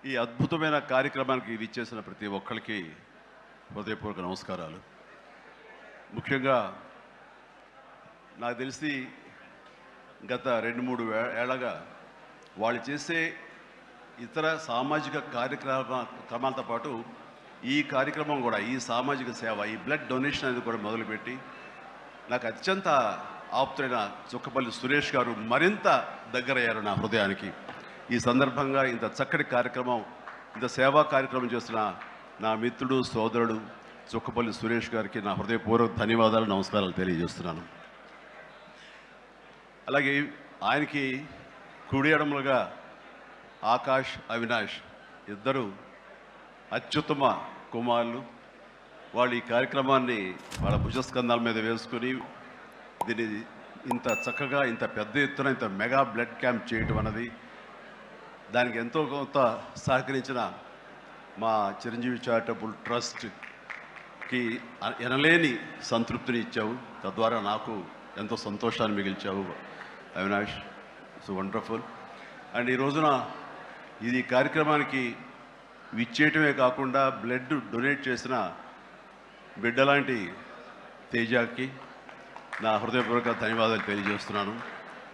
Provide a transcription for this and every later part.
ఈ అద్భుతమైన కార్యక్రమానికి విచ్చేసిన ప్రతి ఒక్కరికి హృదయపూర్వక నమస్కారాలు. ముఖ్యంగా నాకు తెలిసి గత 2-3 ఏళ్ళగా వాళ్ళు చేసే ఇతర సామాజిక కార్యక్రమాలతో పాటు ఈ కార్యక్రమం కూడా, ఈ సామాజిక సేవ, ఈ బ్లడ్ డొనేషన్ అనేది కూడా మొదలుపెట్టి నాకు అత్యంత ఆప్తుడైన చుక్కపల్లి సురేష్ గారు మరింత దగ్గరయ్యారు నా హృదయానికి. ఈ సందర్భంగా ఇంత చక్కటి కార్యక్రమం, ఇంత సేవా కార్యక్రమం చేస్తున్న నా మిత్రుడు, సోదరుడు చుక్కపల్లి సురేష్ గారికి నా హృదయపూర్వక ధన్యవాదాలు, నమస్కారాలు తెలియజేస్తున్నాను. అలాగే ఆయనకి కుడి ఎడమలుగా ఆకాష్, అవినాష్ ఇద్దరు అత్యుత్తమ కుమారులు. వాళ్ళు ఈ కార్యక్రమాన్ని వాళ్ళ భుజస్కంధాల మీద వేసుకుని దీన్ని ఇంత చక్కగా, ఇంత పెద్ద ఎత్తున, ఇంత మెగా బ్లడ్ క్యాంప్ చేయటం అన్నది, దానికి ఎంతో కొంత సహకరించిన మా చిరంజీవి చారిటబుల్ ట్రస్ట్కి ఎనలేని సంతృప్తిని ఇచ్చావు. తద్వారా నాకు ఎంతో సంతోషాన్ని మిగిల్చావు అవినాష్. So wonderful. అండ్ ఈ రోజున ఇది కార్యక్రమానికి విచ్చేయటమే కాకుండా బ్లడ్ డొనేట్ చేసిన బిడ్డలాంటి తేజాకి నా హృదయపూర్వక ధన్యవాదాలు తెలియజేస్తున్నాను.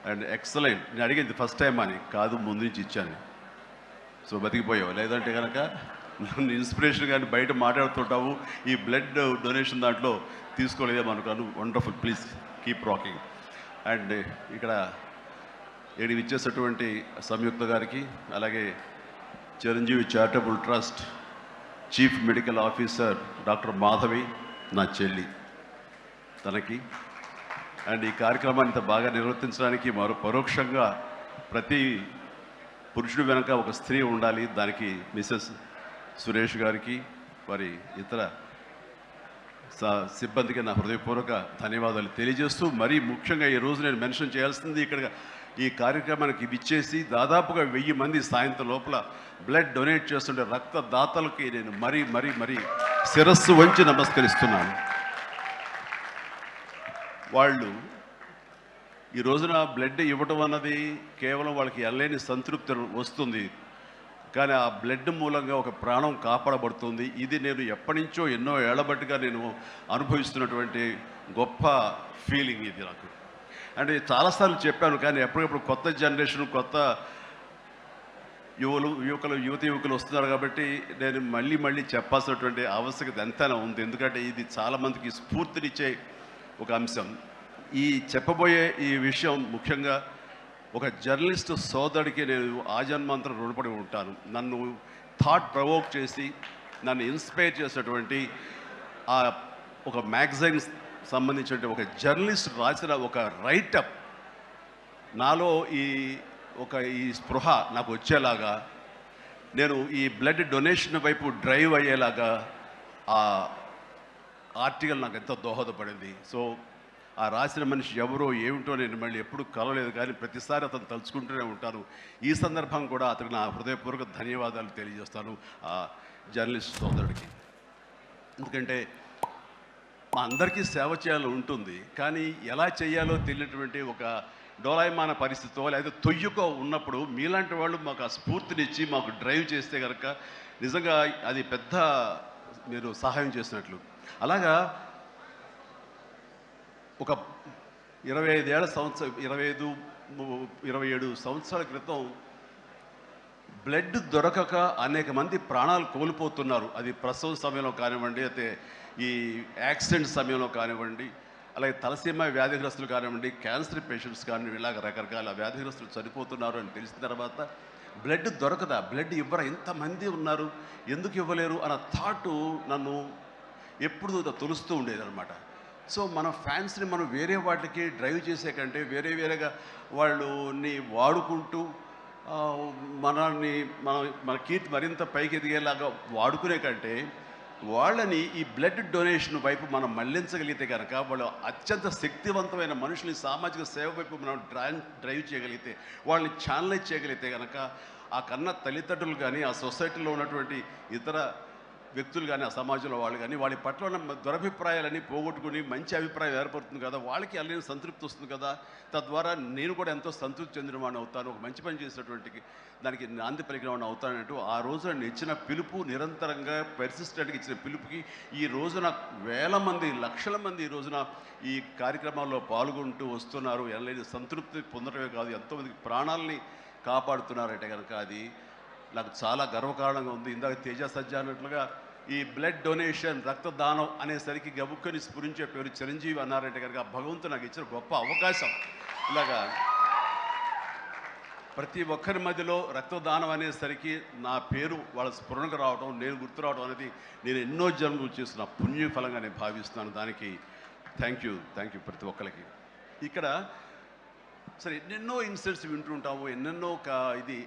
And excellent. నేను అడిగింది ఫస్ట్ టైం అని కాదు, ముందు నుంచి ఇచ్చాను. సో బతికిపోయావు. లేదంటే కనుక నన్ను ఇన్స్పిరేషన్ కానీ బయట మాట్లాడుతుంటావు, ఈ బ్లడ్ డొనేషన్ దాంట్లో తీసుకోలేదేమనుకోను. Wonderful. Please keep rocking. And ఇక్కడ ఇచ్చేసినటువంటి సంయుక్త గారికి, అలాగే Chiranjeevi charitable trust chief medical officer doctor Madhavi, నా చెల్లి, తనకి, అండ్ ఈ కార్యక్రమాన్ని ఇంత బాగా నిర్వర్తించడానికి పరోక్షంగా ప్రతి పురుషుడు వెనక ఒక స్త్రీ ఉండాలి, దానికి మిసెస్ సురేష్ గారికి, వారి ఇతర సిబ్బందికి నా హృదయపూర్వక ధన్యవాదాలు తెలియజేస్తూ, మరీ ముఖ్యంగా ఈ రోజు నేను మెన్షన్ చేయాల్సింది, ఇక్కడ ఈ కార్యక్రమానికి విచ్చేసి దాదాపుగా 1000 మంది సాయంత్రం లోపల బ్లడ్ డొనేట్ చేస్తుంటే రక్తదాతలకి నేను మరీ మరీ మరీ శిరస్సు వంచి నమస్కరిస్తున్నాను. వాళ్ళు ఈ రోజున బ్లడ్ ఇవ్వటం అన్నది కేవలం వాళ్ళకి ఎనలేని సంతృప్తి వస్తుంది, కానీ ఆ బ్లడ్ మూలంగా ఒక ప్రాణం కాపాడబడుతుంది. ఇది నేను ఎప్పటి నుంచో ఎన్నో ఏళ్లబట్టిగా నేను అనుభవిస్తున్నటువంటి గొప్ప ఫీలింగ్ ఇది నాకు. అంటే చాలాసార్లు చెప్పాను, కానీ ఎప్పటికప్పుడు కొత్త జనరేషన్, కొత్త యువకులు వస్తున్నారు కాబట్టి నేను మళ్ళీ చెప్పాల్సినటువంటి ఆవశ్యకత ఎంతైనా ఉంది. ఎందుకంటే ఇది చాలామందికి స్ఫూర్తినిచ్చే ఒక అంశం. ఈ చెప్పబోయే ఈ విషయం ముఖ్యంగా ఒక జర్నలిస్ట్ సోదరుడికి నేను ఆజన్మాంతరం రుణపడి ఉంటాను. నన్ను థాట్ ప్రవోక్ చేసి నన్ను ఇన్స్పైర్ చేసినటువంటి ఆ ఒక మ్యాగజైన్ సంబంధించిన ఒక జర్నలిస్ట్ రాసిన ఒక రైటప్ నాలో ఈ స్పృహ నాకు వచ్చేలాగా, నేను ఈ బ్లడ్ డొనేషన్ వైపు డ్రైవ్ అయ్యేలాగా ఆ ఆర్టికల్ నాకు ఎంతో దోహదపడింది. సో ఆ రాసిన మనిషి ఎవరో ఏమిటో నేను మళ్ళీ ఎప్పుడు కలవలేదు, కానీ ప్రతిసారి అతను తలుచుకుంటూనే ఉంటాను. ఈ సందర్భం కూడా అతనికి నా హృదయపూర్వక ధన్యవాదాలు తెలియజేస్తాను ఆ జర్నలిస్ట్ సోదరుడికి. ఎందుకంటే మా అందరికీ సేవ చేయాలని ఉంటుంది, కానీ ఎలా చేయాలో తెలియనటువంటి ఒక డోలాయమాన పరిస్థితితో లేదా తొయ్యుకో ఉన్నప్పుడు మీలాంటి వాళ్ళు మాకు ఆ స్ఫూర్తినిచ్చి మాకు డ్రైవ్ చేస్తే కనుక నిజంగా అది పెద్ద మీరు సహాయం చేసినట్లు. అలాగా ఒక 27 సంవత్సరాల క్రితం బ్లడ్ దొరకక అనేక మంది ప్రాణాలు కోల్పోతున్నారు. అది ప్రసవ సమయంలో కానివ్వండి, అయితే ఈ యాక్సిడెంట్ సమయంలో కానివ్వండి, అలాగే తలసీమా వ్యాధిగ్రస్తులు కానివ్వండి, క్యాన్సర్ పేషెంట్స్ కానివ్వండి, ఇలాగ రకరకాల వ్యాధిగ్రస్తులు చనిపోతున్నారు అని తెలిసిన తర్వాత బ్లడ్ దొరకదా, బ్లడ్ ఇవ్వరా, ఇంతమంది ఉన్నారు, ఎందుకు ఇవ్వలేరు అన్న థాటు నన్ను ఎప్పుడు తొలుస్తూ ఉండేదన్నమాట. సో మన ఫ్యాన్స్ని మనం వేరే వాటికి డ్రైవ్ చేసే కంటే వేరేగా వాళ్ళని వాడుకుంటూ మన కీర్తి మరింత పైకి ఎదిగేలాగా వాడుకునే కంటే వాళ్ళని ఈ బ్లడ్ డొనేషన్ వైపు మనం మళ్లించగలిగితే కనుక, వాళ్ళు అత్యంత శక్తివంతమైన మనుషుల్ని సామాజిక సేవ వైపు మనం డ్రైవ్ చేయగలిగితే, వాళ్ళని ఛానలైజ్ చేయగలిగితే కనుక ఆ కన్న తల్లిదండ్రులు కానీ, ఆ సొసైటీలో ఉన్నటువంటి ఇతర వ్యక్తులు కానీ ఆ సమాజంలో వాళ్ళు కానీ వాళ్ళ పట్ల ఉన్న దురభిప్రాయాలని పోగొట్టుకుని మంచి అభిప్రాయం ఏర్పడుతుంది కదా, వాళ్ళకి అల్లని సంతృప్తి వస్తుంది కదా, తద్వారా నేను కూడా ఎంతో సంతృప్తి చెందిన వాడిని అవుతాను, ఒక మంచి పని చేసినటువంటి దానికి నాంది పలికిన వాడిని అవుతానంటూ ఆ రోజున ఇచ్చిన పిలుపు, నిరంతరంగా పెర్సిస్టెంట్గా ఇచ్చిన పిలుపుకి ఈ రోజున వేల మంది, లక్షల మంది ఈ రోజున ఈ కార్యక్రమాల్లో పాల్గొంటూ వస్తున్నారు. ఎనలేని సంతృప్తి పొందడమే కాదు, ఎంతోమందికి ప్రాణాలని కాపాడుతున్నారంటే కనుక అది నాకు చాలా గర్వకారణంగా ఉంది. ఇందాక తేజ సజ్జా అన్నట్లుగా ఈ బ్లడ్ డొనేషన్, రక్తదానం అనేసరికి గబుక్కని స్ఫురించే పేరు చిరంజీవి అన్నారంటే కనుక భగవంతుడు నాకు ఇచ్చిన గొప్ప అవకాశం. ఇలాగా ప్రతి ఒక్కరి మధ్యలో రక్తదానం అనేసరికి నా పేరు వాళ్ళ స్ఫురణకు రావడం, నేను గుర్తు రావడం అనేది నేను ఎన్నో జన్మలు చేసిన పుణ్య ఫలంగా నేను భావిస్తున్నాను. దానికి థ్యాంక్ యూ ప్రతి ఒక్కరికి. ఇక్కడ సరే ఎన్నెన్నో ఇన్సిడెంట్స్ వింటుంటాము, ఎన్నెన్నో ఇది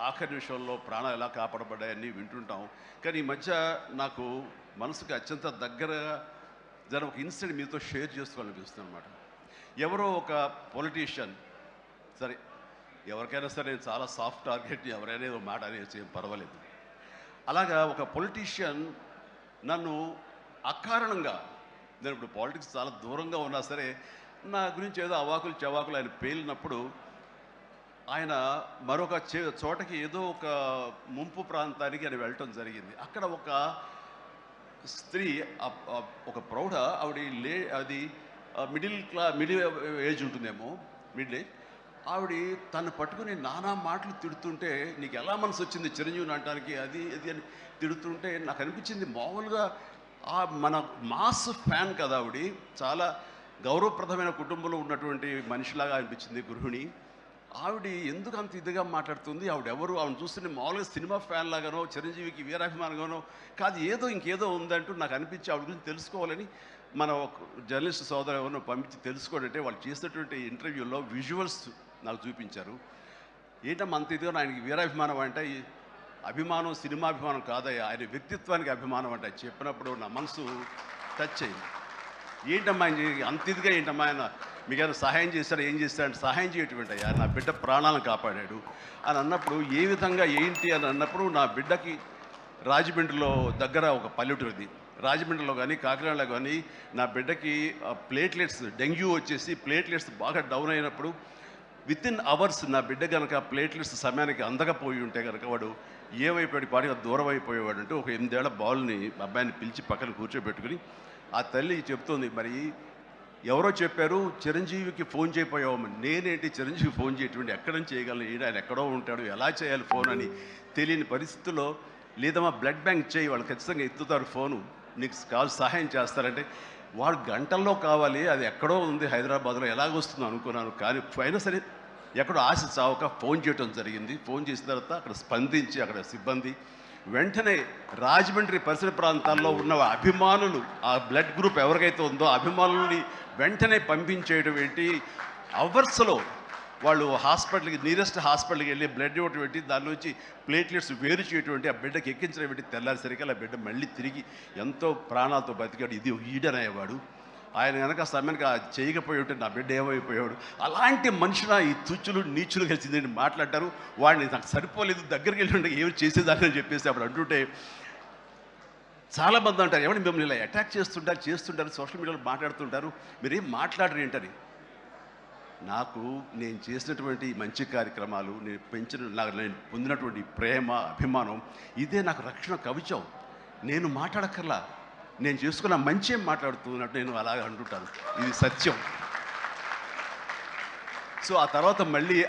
ఆఖరి నిమిషంలో ప్రాణాలు ఎలా కాపాడబడ్డాయని వింటుంటాం. కానీ ఈ మధ్య నాకు మనసుకు అత్యంత దగ్గరగా జరిగిన ఒక ఇన్సిడెంట్ మీతో షేర్ చేసుకోవాలనిపిస్తుంది అనమాట. ఎవరో ఒక పొలిటీషియన్, సరే ఎవరికైనా సరే నేను చాలా సాఫ్ట్ టార్గెట్, ఎవరైనా ఏదో మాట అనేసి ఏం పర్వాలేదు. అలాగా ఒక పొలిటీషియన్ నన్ను అకారణంగా, నేను ఇప్పుడు పాలిటిక్స్ చాలా దూరంగా ఉన్నా సరే నా గురించి ఏదో అవాకులు చవాకులు ఆయన పేలినప్పుడు ఆయన మరొక చోటకి ఏదో ఒక ముంపు ప్రాంతానికి ఆయన వెళ్ళటం జరిగింది. అక్కడ ఒక స్త్రీ, ఒక ప్రౌఢ ఆవిడ అది మిడిల్ ఏజ్ ఉంటుందేమో, మిడిల్ ఏజ్ ఆవిడ తను పట్టుకుని నానా మాటలు తిడుతుంటే, నీకు ఎలా మనసు వచ్చింది చిరంజీవిని అనడానికి, అది అని తిడుతుంటే నాకు అనిపించింది మామూలుగా మన మాస్ ఫ్యాన్ కదా ఆవిడ, చాలా గౌరవప్రదమైన కుటుంబంలో ఉన్నటువంటి మనిషిలాగా అనిపించింది, గృహిణి. ఆవిడ ఎందుకు అంత ఇదిగా మాట్లాడుతుంది, ఆవిడెవరు, ఆవిడ చూస్తుంటే మామూలుగా సినిమా ఫ్యాన్ లాగానో చిరంజీవికి వీరాభిమానంగానో కాదు, ఇంకేదో ఉందంటూ నాకు అనిపించి ఆవిడ గురించి తెలుసుకోవాలని మన జర్నలిస్ట్ సోదరు ఎవరినో పంపించి తెలుసుకోవాలంటే వాళ్ళు చేసినటువంటి ఇంటర్వ్యూలో విజువల్స్ నాకు చూపించారు. ఏంటమ్మా అంత ఇదిగా ఆయనకి వీరాభిమానం అంటే, అభిమానం సినిమాభిమానం కాదయ్యా, ఆయన వ్యక్తిత్వానికి అభిమానం అంటే చెప్పినప్పుడు నా మనసు టచ్ అయింది. ఏంటమ్మా అంత ఇదిగా ఏంటమ్మా ఆయన మీకు ఏమైనా సహాయం చేశాడు, ఏం చేశాడంటే సహాయం చేయటువంటి అయ్యా, నా బిడ్డ ప్రాణాలను కాపాడాడు అని అన్నప్పుడు, ఏ విధంగా ఏంటి అని అన్నప్పుడు, నా బిడ్డకి రాజమండ్రిలో దగ్గర ఒక పల్లెటూరిది, రాజమండ్రిలో కానీ కాకినాడలో కానీ నా బిడ్డకి ప్లేట్లెట్స్, డెంగ్యూ వచ్చేసి ప్లేట్లెట్స్ బాగా డౌన్ అయినప్పుడు వితిన్ అవర్స్ నా బిడ్డ కనుక ప్లేట్లెట్స్ సమయానికి అందకపోయి ఉంటే కనుక వాడు ఏమైపోయాడు, పాటిగా దూరం అయిపోయేవాడు. అంటే ఒక 8 ఏళ్ల బాలుని అబ్బాయిని పిలిచి పక్కన కూర్చోబెట్టుకుని ఆ తల్లి చెప్తుంది, మరి ఎవరో చెప్పారు చిరంజీవికి ఫోన్ చేయపోయావమ్మని. నేనేంటి చిరంజీవి ఫోన్ చేయటువంటి, ఎక్కడి నుంచి చేయగలను, ఆయన ఎక్కడో ఉంటాడు, ఎలా చేయాలి ఫోన్ అని తెలియని పరిస్థితుల్లో, లేదమ్మా బ్లడ్ బ్యాంక్ చేయి, వాళ్ళు ఖచ్చితంగా ఎత్తుతారు ఫోను, నీకు కాల్ సహాయం చేస్తారంటే, వాడు గంటల్లో కావాలి, అది ఎక్కడో ఉంది హైదరాబాద్లో, ఎలాగొస్తుందో అనుకున్నాను. కానీ అయినా సరే ఎక్కడో ఆశ చావక ఫోన్ చేయడం జరిగింది. ఫోన్ చేసిన తర్వాత అక్కడ స్పందించి అక్కడ సిబ్బంది వెంటనే రాజమండ్రి పరిసర ప్రాంతాల్లో ఉన్న అభిమానులు, ఆ బ్లడ్ గ్రూప్ ఎవరికైతే ఉందో అభిమానుల్ని వెంటనే పంపించేయడం ఏంటి, అవర్స్లో వాళ్ళు హాస్పిటల్కి, నీరెస్ట్ హాస్పిటల్కి వెళ్ళి బ్లడ్ ఇవ్వటం ఏంటి, దాని నుంచి ప్లేట్లెట్స్ వేరు చేయటువంటి, ఆ బిడ్డకి ఎక్కించడం ఏంటి, తెల్లారిసరికి ఆ బిడ్డ మళ్ళీ తిరిగి ఎంతో ప్రాణాలతో బతికాడు. ఇది ఈడనయ్యేవాడు. ఆయన కనుక సమయానికి చేయకపోయి ఉంటే నా బిడ్డ ఏమైపోయాడు. అలాంటి మనుషుల ఈ తుచ్చులు నీచులు కలిసిందని మాట్లాడతారు. వాడిని నాకు సరిపోలేదు, దగ్గరికి వెళ్ళి ఉంటే ఏమి చేసేదాన్ని చెప్పేసి అప్పుడు అంటుంటే చాలామంది అంటారు, ఏమని మిమ్మల్ని ఇలా అటాక్ చేస్తుంటారు సోషల్ మీడియాలో మాట్లాడుతుంటారు, మీరేం మాట్లాడరు ఏంటని. నాకు నేను చేసినటువంటి మంచి కార్యక్రమాలు, నేను పొందినటువంటి ప్రేమ, అభిమానం, ఇదే నాకు రక్షణ కవచం. నేను మాట్లాడక్కర్లా, నేను చేసుకున్న మంచి మాట్లాడుతున్నట్టు నేను అలాగే అంటుంటాను, ఇది సత్యం. సో ఆ తర్వాత మళ్ళీ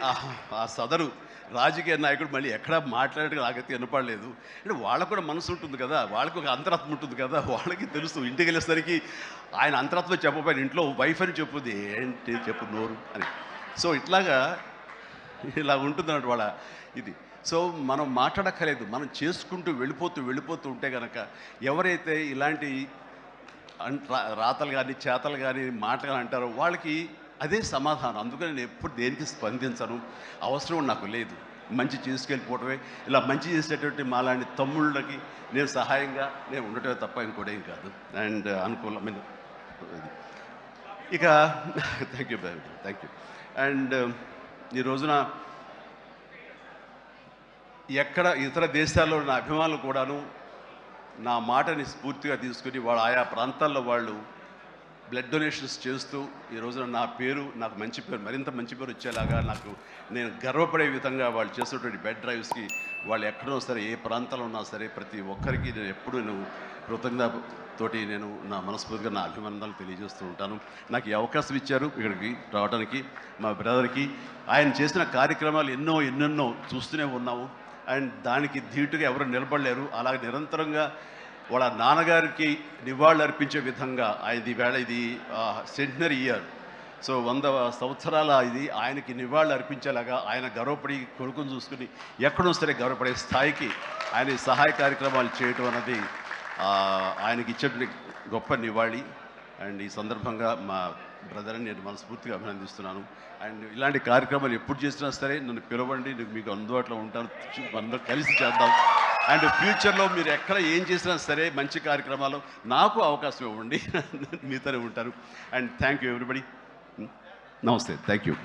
ఆ సదరు రాజకీయ నాయకుడు మళ్ళీ ఎక్కడా మాట్లాడేది నాకైతే వినపడలేదు. అంటే వాళ్ళకు కూడా మనసు ఉంటుంది కదా, వాళ్ళకి ఒక అంతరాత్మ ఉంటుంది కదా, వాళ్ళకి తెలుసు. ఇంటికి వెళ్ళేసరికి ఆయన అంతరాత్మ చెప్పబోయిన ఇంట్లో వైఫ్ అని చెప్పుద్ది, ఏంటి చెప్పు నోరు అని. సో ఇలా ఉంటుంది అన్నట్టు వాళ్ళ ఇది. సో మనం మాట్లాడక్కర్లేదు, మనం చేసుకుంటూ వెళ్ళిపోతూ ఉంటే కనుక ఎవరైతే ఇలాంటి రాతలు కానీ చేతలు కానీ మాటలు కానీ అంటారో వాళ్ళకి అదే సమాధానం. అందుకని నేను ఎప్పుడు దేనికి స్పందించను, అవసరం నాకు లేదు. మంచి చేసుకెళ్ళిపోవటమే, ఇలా మంచి చేసేటువంటి మాలాంటి తమ్ముళ్ళకి నేను సహాయంగా నేను ఉండటమే తప్ప ఇంకోటేం కాదు. అండ్ అనుకూలమైన ఇక థ్యాంక్ యూ. అండ్ ఈ రోజున ఎక్కడ ఇతర దేశాల్లో ఉన్న అభిమానులు కూడాను నా మాటని స్ఫూర్తిగా తీసుకుని వాళ్ళు ఆయా ప్రాంతాల్లో వాళ్ళు బ్లడ్ డొనేషన్స్ చేస్తూ ఈ రోజున నా పేరు నాకు మంచి పేరు మరింత మంచి పేరు వచ్చేలాగా నాకు నేను గర్వపడే విధంగా వాళ్ళు చేసేటువంటి బెడ్ డ్రైవ్స్కి వాళ్ళు ఎక్కడో సరే ఏ ప్రాంతంలో ఉన్నా సరే ప్రతి ఒక్కరికి నేను ఎప్పుడు కృతజ్ఞతతోటి నేను నా మనస్ఫూర్తిగా నా అభినందనలు తెలియజేస్తూ ఉంటాను. నాకు ఈ అవకాశం ఇచ్చారు ఇక్కడికి రావడానికి మా బ్రదర్కి. ఆయన చేసిన కార్యక్రమాలు ఎన్నెన్నో చూస్తూనే ఉన్నాము. అండ్ దానికి ధీటుగా ఎవరు నిలబడలేరు. అలాగే నిరంతరంగా వాళ్ళ నాన్నగారికి నివాళులు అర్పించే విధంగా ఆయనది వేళ ఇది సెంటనరీ ఇయర్. సో 100 సంవత్సరాల ఇది ఆయనకి నివాళులు అర్పించేలాగా ఆయన గర్వపడి కొడుకుని చూసుకుని ఎక్కడో సరే గర్వపడే స్థాయికి ఆయన సహాయ కార్యక్రమాలు చేయటం అన్నది ఆయనకి ఇచ్చేటువంటి గొప్ప నివాళి. అండ్ ఈ సందర్భంగా మా బ్రదర్ని నేను మనస్ఫూర్తిగా అభినందిస్తున్నాను. అండ్ ఇలాంటి కార్యక్రమాలు ఎప్పుడు చేసినా సరే నన్ను పిలవండి, నేను మీకు అందుబాటులో ఉంటాను, అందరూ కలిసి చేద్దాం. అండ్ ఫ్యూచర్లో మీరు ఎక్కడ ఏం చేసినా సరే మంచి కార్యక్రమాలు నాకు అవకాశం ఇవ్వండి, మీతోనే ఉంటాను. And thank you everybody. నమస్తే, థ్యాంక్ యూ.